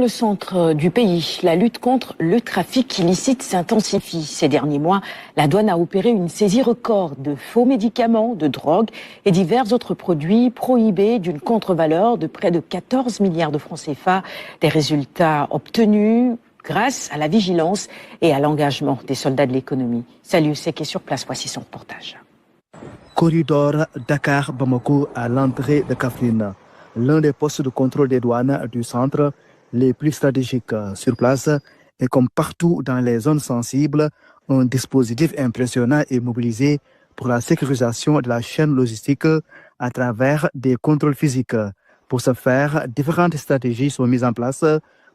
le centre du pays, la lutte contre le trafic illicite s'intensifie. Ces derniers mois, la douane a opéré une saisie record de faux médicaments, de drogue et divers autres produits prohibés d'une contre-valeur de près de 14 milliards de francs CFA. Des résultats obtenus grâce à la vigilance et à l'engagement des soldats de l'économie. Salut, c'est qui est sur place, voici son reportage. Corridor Dakar-Bamako à l'entrée de Kaffrine, l'un des postes de contrôle des douanes du centre les plus stratégiques sur place. Et comme partout dans les zones sensibles, un dispositif impressionnant est mobilisé pour la sécurisation de la chaîne logistique à travers des contrôles physiques. Pour ce faire, différentes stratégies sont mises en place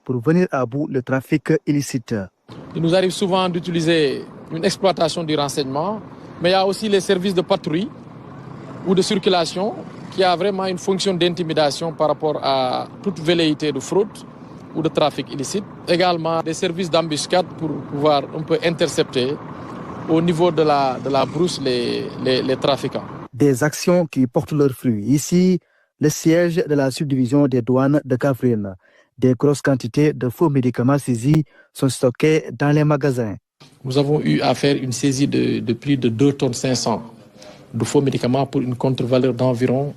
pour venir à bout le trafic illicite. Il nous arrive souvent d'utiliser une exploitation du renseignement, mais il y a aussi les services de patrouille ou de circulation qui a vraiment une fonction d'intimidation par rapport à toute velléité de fraude ou de trafic illicite. Également des services d'embuscade pour pouvoir un peu intercepter au niveau de la brousse les trafiquants. Des actions qui portent leurs fruits. Ici, le siège de la subdivision des douanes de Kaffrine. Des grosses quantités de faux médicaments saisis sont stockés dans les magasins. Nous avons eu à faire une saisie de plus de 2,5 tonnes de faux médicaments pour une contre-valeur d'environ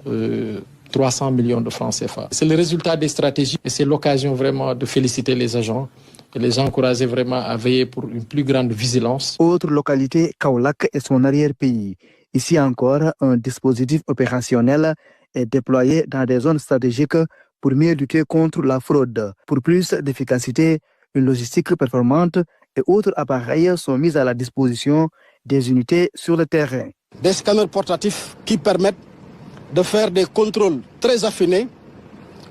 300 millions de francs CFA. C'est le résultat des stratégies et c'est l'occasion vraiment de féliciter les agents et les encourager vraiment à veiller pour une plus grande vigilance. Autre localité, Kaolack et son arrière-pays. Ici encore, un dispositif opérationnel est déployé dans des zones stratégiques pour mieux lutter contre la fraude. Pour plus d'efficacité, une logistique performante et autres appareils sont mis à la disposition des unités sur le terrain. Des scanners portatifs qui permettent de faire des contrôles très affinés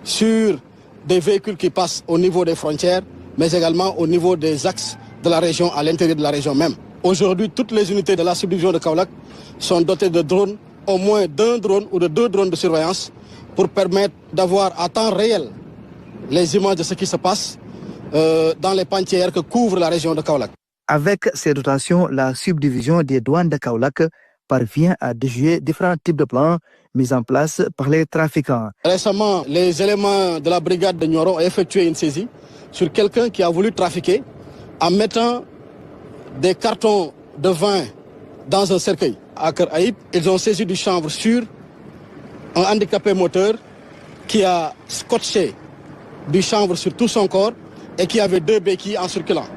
sur des véhicules qui passent au niveau des frontières, mais également au niveau des axes de la région, à l'intérieur de la région même. Aujourd'hui, toutes les unités de la subdivision de Kaolack sont dotées de drones, au moins d'un drone ou de 2 drones de surveillance, pour permettre d'avoir à temps réel les images de ce qui se passe dans les panthières que couvre la région de Kaolack. Avec ces dotations, la subdivision des douanes de Kaolack parvient à déjouer différents types de plans mis en place par les trafiquants. Récemment, les éléments de la brigade de Nioro ont effectué une saisie sur quelqu'un qui a voulu trafiquer en mettant des cartons de vin dans un cercueil. À Kër Aïb, ils ont saisi du chanvre sur un handicapé moteur qui a scotché du chanvre sur tout son corps et qui avait 2 béquilles en circulant.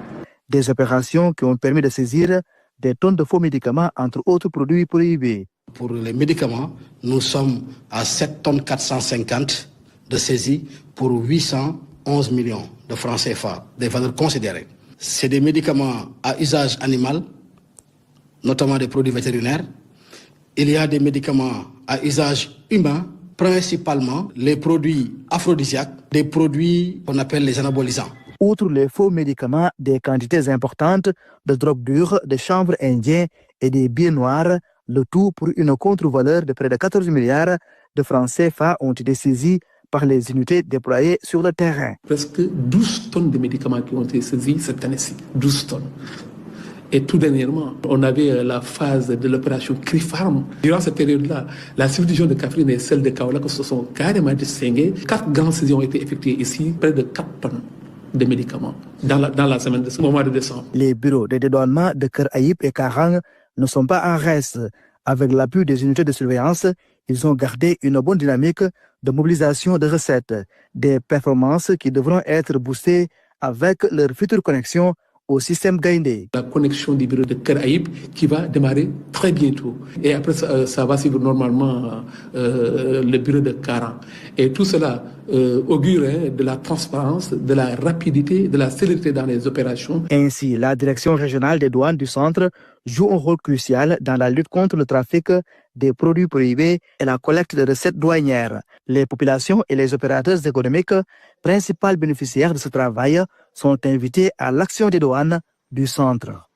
Des opérations qui ont permis de saisir des tonnes de faux médicaments, entre autres produits prohibés. Pour les médicaments, nous sommes à 7 tonnes 450 de saisie pour 811 millions de francs CFA, des valeurs considérées. C'est des médicaments à usage animal, notamment des produits vétérinaires. Il y a des médicaments à usage humain, principalement les produits aphrodisiaques, des produits qu'on appelle les anabolisants. Outre les faux médicaments, des quantités importantes de drogue dure, de chanvre indien et des billets noirs, le tout pour une contre-valeur de près de 14 milliards de francs CFA ont été saisis par les unités déployées sur le terrain. Presque 12 tonnes de médicaments qui ont été saisis cette année-ci. 12 tonnes. Et tout dernièrement, on avait la phase de l'opération CRIFARM. Durant cette période-là, la subdivision de Kaffrine et celle de Kaolack se sont carrément distinguées. 4 grandes saisies ont été effectuées ici, près de 4 tonnes de médicaments dans la semaine de ce mois de décembre. Les bureaux de dédouanement de Kër Aïb et Karang ne sont pas en reste. Avec l'appui des unités de surveillance, ils ont gardé une bonne dynamique de mobilisation de recettes, des performances qui devront être boostées avec leur future connexion au système Gaïndé. La connexion du bureau de Kër Aïb qui va démarrer très bientôt. Et après, ça va suivre normalement le bureau de Karang. Et tout cela augure de la transparence, de la rapidité, de la célérité dans les opérations. Ainsi, la direction régionale des douanes du centre joue un rôle crucial dans la lutte contre le trafic des produits prohibés et la collecte de recettes douanières. Les populations et les opérateurs économiques, principaux bénéficiaires de ce travail, sont invités à l'action des douanes du centre.